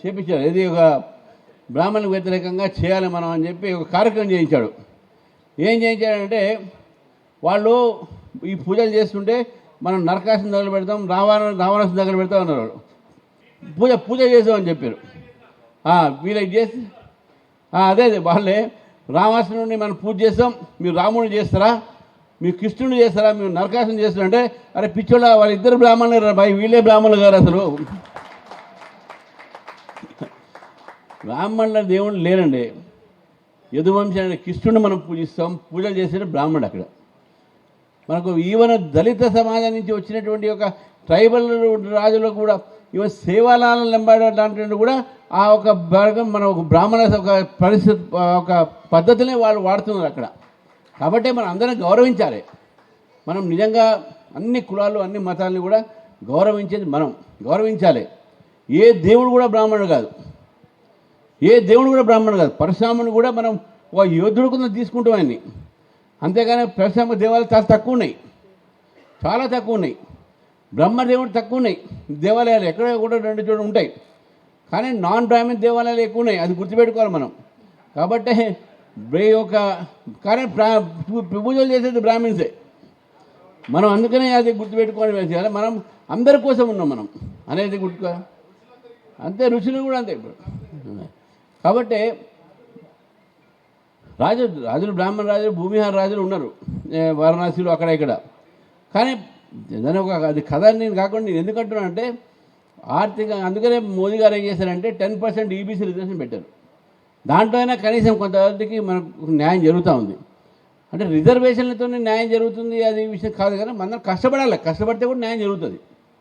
చేపించాడు. ఇది ఒక బ్రాహ్మణులకు వ్యతిరేకంగా చేయాలి మనం అని చెప్పి ఒక కార్యక్రమం చేయించాడు. ఏం చేయించాడంటే వాళ్ళు ఈ పూజలు చేస్తుంటే మనం నరకాసుని దగ్గర పెడతాం, రావణాసుని దగ్గర పెడతాం అన్నారు. పూజ చేసామని చెప్పారు. వీళ్ళకి చేసి అదే వాళ్ళే రామాసురుడిని మనం పూజ చేస్తాం, మీరు రాముడిని చేస్తారా, మీరు కృష్ణుని చేస్తారా, మీరు నరకాసుని చేస్తారంటే అరే పిచ్చోళ్ళ వాళ్ళిద్దరు బ్రాహ్మణులు బాయ్, వీళ్ళే బ్రాహ్మణులు గారు. అసలు బ్రాహ్మణుల దేవుడు లేనండి. యదువంశి అనే కృష్ణుని మనం పూజిస్తాం, పూజలు చేసే బ్రాహ్మణుడు అక్కడ. మనకు ఈవెన్ దళిత సమాజం నుంచి వచ్చినటువంటి ఒక ట్రైబల్ రాజులకు కూడా ఈవెన్ సేవాలాలను నింపడానికి కూడా ఆ ఒక భాగం మన ఒక బ్రాహ్మణ ఒక పరిస్థితి ఒక పద్ధతిని వాళ్ళు వాడుతున్నారు అక్కడ. కాబట్టి మనం అందరం గౌరవించాలి. మనం నిజంగా అన్ని కులాలు అన్ని మతాలని కూడా గౌరవించేది మనం గౌరవించాలి. ఏ దేవుడు కూడా బ్రాహ్మణుడు కాదు, ఏ దేవుడు కూడా బ్రాహ్మణుడు కాదు. పరశురాముని కూడా మనం ఒక యోధుడు కింద తీసుకుంటాం ఆయన్ని. అంతేగాని పరశురామ దేవాలయాలు చాలా తక్కువ ఉన్నాయి, చాలా తక్కువ ఉన్నాయి. బ్రహ్మదేవుడు తక్కువ ఉన్నాయి దేవాలయాలు, ఎక్కడ కూడా 2 చోట్ల ఉంటాయి. కానీ నాన్ బ్రాహ్మణ దేవాలయాలు ఎక్కువ ఉన్నాయి, అది గుర్తుపెట్టుకోవాలి మనం. కాబట్టి ఒక కానీ పూజలు చేసేది బ్రాహ్మిన్సే. మనం అందుకనే అది గుర్తుపెట్టుకోవాలి. చేయాలి. మనం అందరి కోసం ఉన్నాం మనం అనేది గుర్తుకో. అంతే ఋషులు కూడా అంతే. ఇప్పుడు కాబట్టి రాజులు బ్రాహ్మణ రాజులు భూమిహార రాజులు ఉన్నారు వారణాసిలో అక్కడ ఇక్కడ. కానీ దాని ఒక అది కథ నేను కాకుండా నేను ఎందుకంటున్నాను అంటే ఆర్థికంగా అందుకనే మోదీ గారు ఏం చేశారంటే 10% ఈబీసీ రిజర్వేషన్ పెట్టారు. దాంట్లో అయినా కనీసం కొంతమందికి మనకు న్యాయం జరుగుతూ ఉంది. అంటే రిజర్వేషన్లతోనే న్యాయం జరుగుతుంది అది విషయం కాదు, కానీ మనం కష్టపడాలి, కష్టపడితే కూడా న్యాయం జరుగుతుంది.